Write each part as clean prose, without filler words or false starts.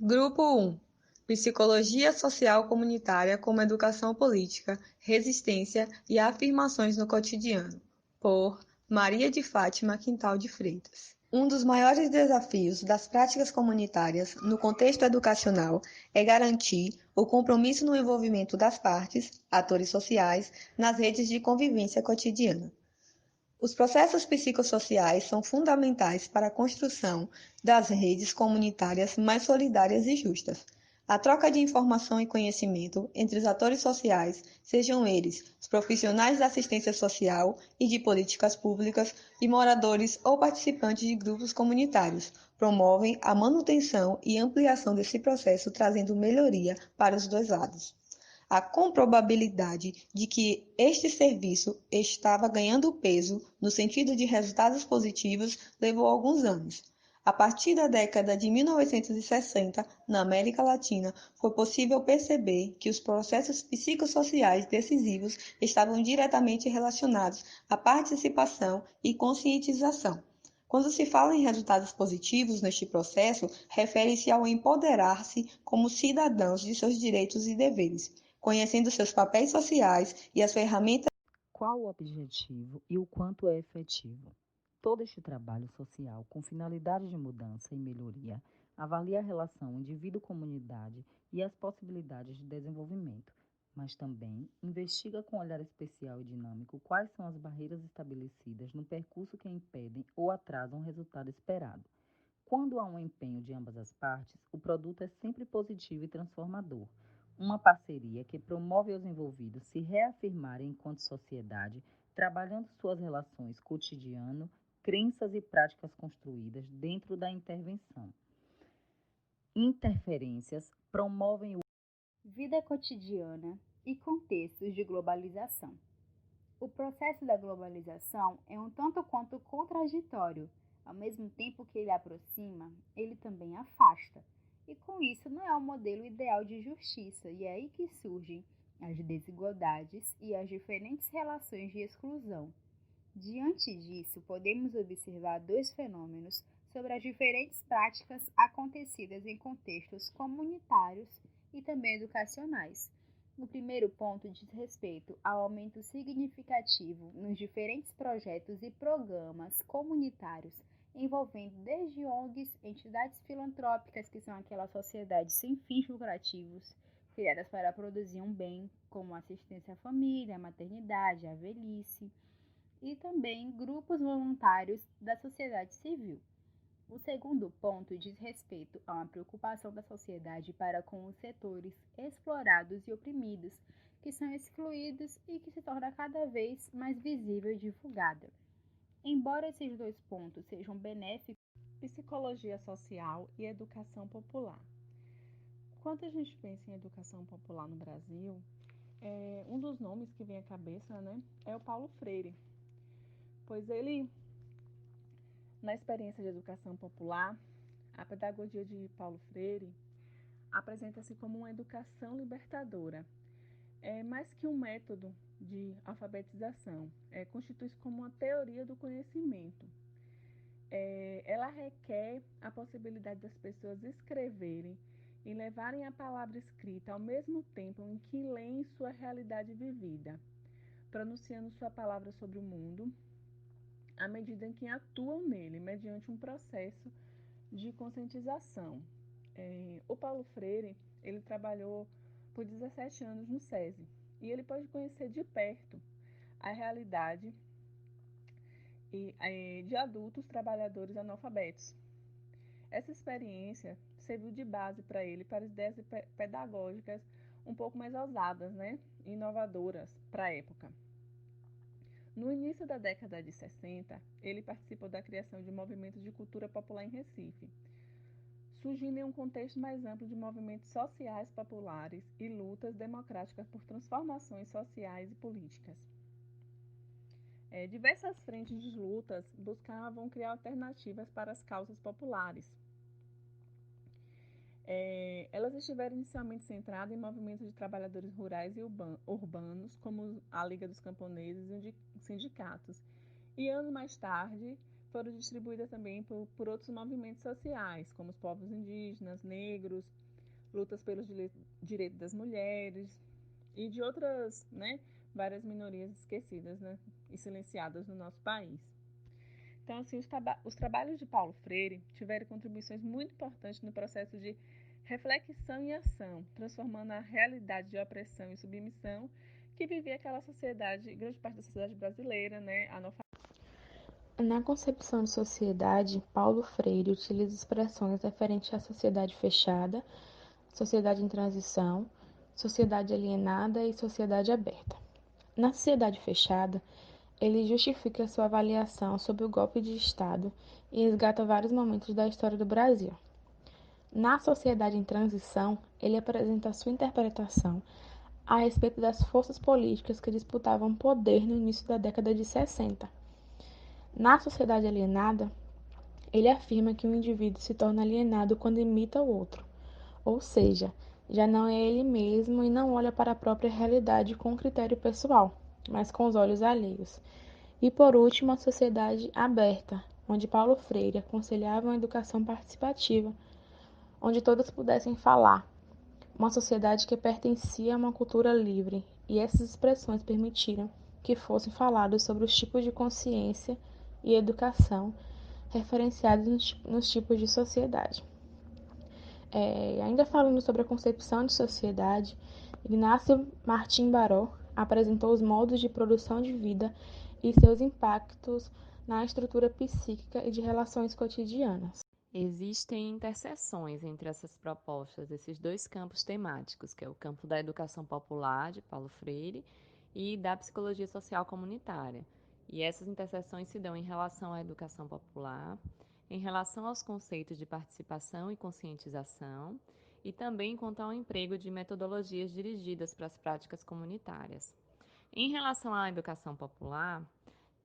Grupo 1. Psicologia social comunitária como educação política, resistência e afirmações no cotidiano, por Maria de Fátima Quintal de Freitas. Um dos maiores desafios das práticas comunitárias no contexto educacional é garantir o compromisso no envolvimento das partes, atores sociais, nas redes de convivência cotidiana. Os processos psicossociais são fundamentais para a construção das redes comunitárias mais solidárias e justas. A troca de informação e conhecimento entre os atores sociais, sejam eles os profissionais da assistência social e de políticas públicas e moradores ou participantes de grupos comunitários, promovem a manutenção e ampliação desse processo, trazendo melhoria para os dois lados. A comprobabilidade de que este serviço estava ganhando peso no sentido de resultados positivos levou alguns anos. A partir da década de 1960, na América Latina, foi possível perceber que os processos psicossociais decisivos estavam diretamente relacionados à participação e conscientização. Quando se fala em resultados positivos neste processo, refere-se ao empoderar-se como cidadãos de seus direitos e deveres, conhecendo seus papéis sociais e as ferramentas. Qual o objetivo e o quanto é efetivo? Todo este trabalho social, com finalidade de mudança e melhoria, avalia a relação indivíduo-comunidade e as possibilidades de desenvolvimento, mas também investiga com olhar especial e dinâmico quais são as barreiras estabelecidas no percurso que impedem ou atrasam o resultado esperado. Quando há um empenho de ambas as partes, o produto é sempre positivo e transformador. Uma parceria que promove aos envolvidos se reafirmarem enquanto sociedade, trabalhando suas relações cotidiano, crenças e práticas construídas dentro da intervenção. Interferências promovem o vida cotidiana e contextos de globalização. O processo da globalização é um tanto quanto contraditório. Ao mesmo tempo que ele aproxima, ele também afasta. E com isso não é um modelo ideal de justiça, e é aí que surgem as desigualdades e as diferentes relações de exclusão. Diante disso, podemos observar dois fenômenos sobre as diferentes práticas acontecidas em contextos comunitários e também educacionais. O primeiro ponto diz respeito ao aumento significativo nos diferentes projetos e programas comunitários, envolvendo desde ONGs, entidades filantrópicas, que são aquelas sociedades sem fins lucrativos, criadas para produzir um bem, como assistência à família, à maternidade, à velhice, e também grupos voluntários da sociedade civil. O segundo ponto diz respeito a uma preocupação da sociedade para com os setores explorados e oprimidos, que são excluídos e que se torna cada vez mais visível e divulgada. Embora esses dois pontos sejam benéficos, Psicologia social e educação popular. Quando a gente pensa em educação popular no Brasil, um dos nomes que vem à cabeça, né, é o Paulo Freire, pois ele, na experiência de educação popular, a pedagogia de Paulo Freire apresenta-se como uma educação libertadora. É mais que um método de alfabetização, constitui-se como uma teoria do conhecimento. Ela requer a possibilidade das pessoas escreverem e levarem a palavra escrita ao mesmo tempo em que leem sua realidade vivida, pronunciando sua palavra sobre o mundo, à medida em que atuam nele, mediante um processo de conscientização. O Paulo Freire, ele trabalhou por 17 anos no SESI e ele pode conhecer de perto a realidade de adultos trabalhadores analfabetos. Essa experiência serviu de base para ele para ideias pedagógicas um pouco mais ousadas, né, inovadoras para a época. No início da década de 60, ele participou da criação de movimentos de cultura popular em Recife, surgindo em um contexto mais amplo de movimentos sociais populares e lutas democráticas por transformações sociais e políticas. Diversas frentes de lutas buscavam criar alternativas para as causas populares. Elas estiveram inicialmente centradas em movimentos de trabalhadores rurais e urbanos, como a Liga dos Camponeses e sindicatos. E anos mais tarde, foram distribuídas também por outros movimentos sociais, como os povos indígenas, negros, lutas pelos direitos das mulheres e de outras, várias minorias esquecidas, e silenciadas no nosso país. Então, assim, os trabalhos de Paulo Freire tiveram contribuições muito importantes no processo de reflexão e ação, transformando a realidade de opressão e submissão que vivia aquela sociedade, grande parte da sociedade brasileira, analfabeta. Na concepção de sociedade, Paulo Freire utiliza expressões referentes à sociedade fechada, sociedade em transição, sociedade alienada e sociedade aberta. Na sociedade fechada, ele justifica sua avaliação sobre o golpe de Estado e resgata vários momentos da história do Brasil. Na sociedade em transição, ele apresenta sua interpretação a respeito das forças políticas que disputavam poder no início da década de 60. Na sociedade alienada, ele afirma que o indivíduo se torna alienado quando imita o outro, ou seja, já não é ele mesmo e não olha para a própria realidade com critério pessoal, mas com os olhos alheios. E por último, a sociedade aberta, onde Paulo Freire aconselhava uma educação participativa, onde todos pudessem falar, uma sociedade que pertencia a uma cultura livre, e essas expressões permitiram que fossem falados sobre os tipos de consciência e educação referenciados nos tipos de sociedade. Ainda falando sobre a concepção de sociedade, Ignacio Martim Baró apresentou os modos de produção de vida e seus impactos na estrutura psíquica e de relações cotidianas. Existem interseções entre essas propostas, esses dois campos temáticos, que é o campo da educação popular, de Paulo Freire, e da psicologia social comunitária. E essas interseções se dão em relação à educação popular, em relação aos conceitos de participação e conscientização, e também quanto ao emprego de metodologias dirigidas para as práticas comunitárias. Em relação à educação popular,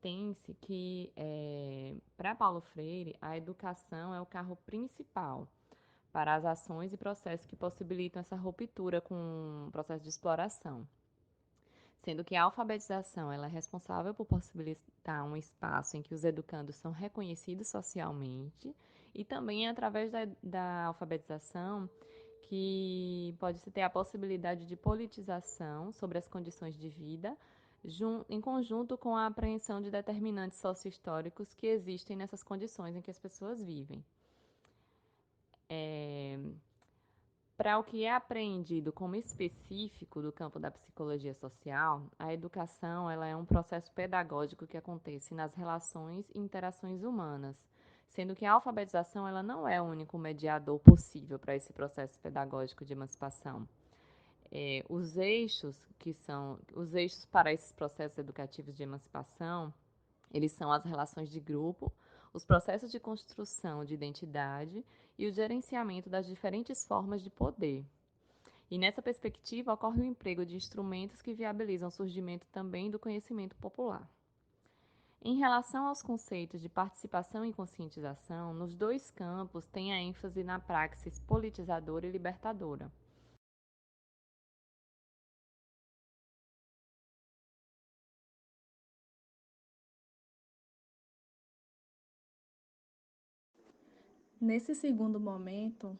tem-se que, para Paulo Freire, a educação é o carro principal para as ações e processos que possibilitam essa ruptura com o processo de exploração, sendo que a alfabetização ela é responsável por possibilitar um espaço em que os educandos são reconhecidos socialmente e também é através da alfabetização que pode-se ter a possibilidade de politização sobre as condições de vida, em conjunto com a apreensão de determinantes sociohistóricos que existem nessas condições em que as pessoas vivem. Para o que é apreendido como específico do campo da psicologia social, a educação ela é um processo pedagógico que acontece nas relações e interações humanas, sendo que a alfabetização ela não é o único mediador possível para esse processo pedagógico de emancipação. Os eixos para esses processos educativos de emancipação, eles são as relações de grupo, os processos de construção de identidade e o gerenciamento das diferentes formas de poder. E nessa perspectiva ocorre o emprego de instrumentos que viabilizam o surgimento também do conhecimento popular. Em relação aos conceitos de participação e conscientização, nos dois campos tem a ênfase na praxis politizadora e libertadora. Nesse segundo momento,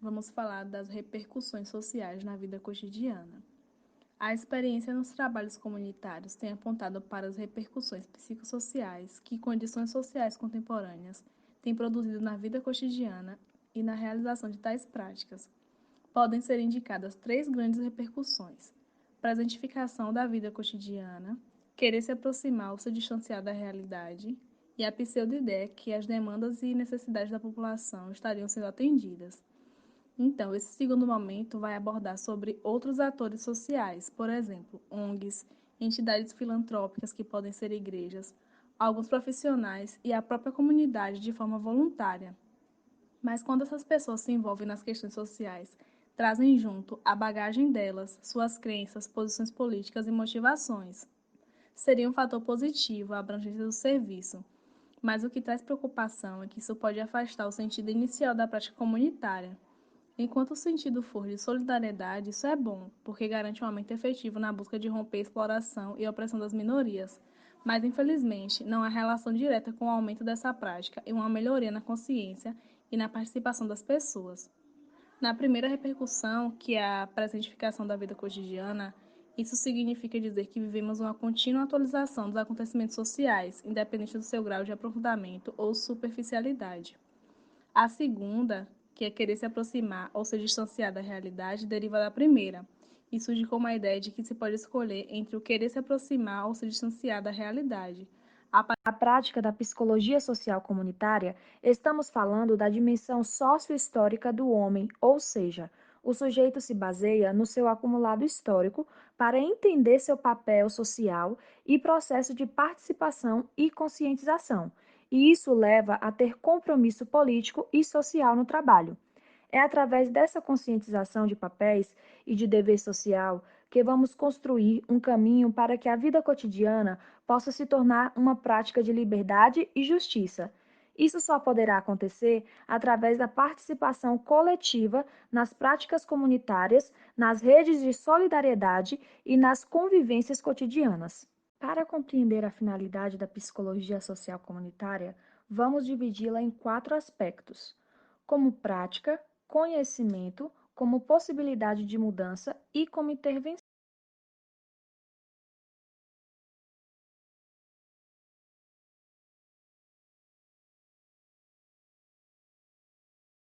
vamos falar das repercussões sociais na vida cotidiana. A experiência nos trabalhos comunitários tem apontado para as repercussões psicossociais que condições sociais contemporâneas têm produzido na vida cotidiana e na realização de tais práticas. Podem ser indicadas 3 grandes repercussões: presentificação da vida cotidiana, querer se aproximar ou se distanciar da realidade, e a pseudo-ideia que as demandas e necessidades da população estariam sendo atendidas. Então, esse segundo momento vai abordar sobre outros atores sociais, por exemplo, ONGs, entidades filantrópicas que podem ser igrejas, alguns profissionais e a própria comunidade de forma voluntária. Mas quando essas pessoas se envolvem nas questões sociais, trazem junto a bagagem delas, suas crenças, posições políticas e motivações. Seria um fator positivo a abrangência do serviço, mas o que traz preocupação é que isso pode afastar o sentido inicial da prática comunitária. Enquanto o sentido for de solidariedade, isso é bom, porque garante um aumento efetivo na busca de romper a exploração e a opressão das minorias. Mas, infelizmente, não há relação direta com o aumento dessa prática e uma melhoria na consciência e na participação das pessoas. Na primeira repercussão, que é a presentificação da vida cotidiana, isso significa dizer que vivemos uma contínua atualização dos acontecimentos sociais, independente do seu grau de aprofundamento ou superficialidade. A segunda, que é querer se aproximar ou se distanciar da realidade, deriva da primeira e surge como a ideia de que se pode escolher entre o querer se aproximar ou se distanciar da realidade. A prática da psicologia social comunitária, estamos falando da dimensão sócio-histórica do homem, ou seja, o sujeito se baseia no seu acumulado histórico para entender seu papel social e processo de participação e conscientização, e isso leva a ter compromisso político e social no trabalho. É através dessa conscientização de papéis e de dever social que vamos construir um caminho para que a vida cotidiana possa se tornar uma prática de liberdade e justiça. Isso só poderá acontecer através da participação coletiva nas práticas comunitárias, nas redes de solidariedade e nas convivências cotidianas. Para compreender a finalidade da psicologia social comunitária, vamos dividi-la em 4 aspectos: como prática, conhecimento, como possibilidade de mudança e como intervenção.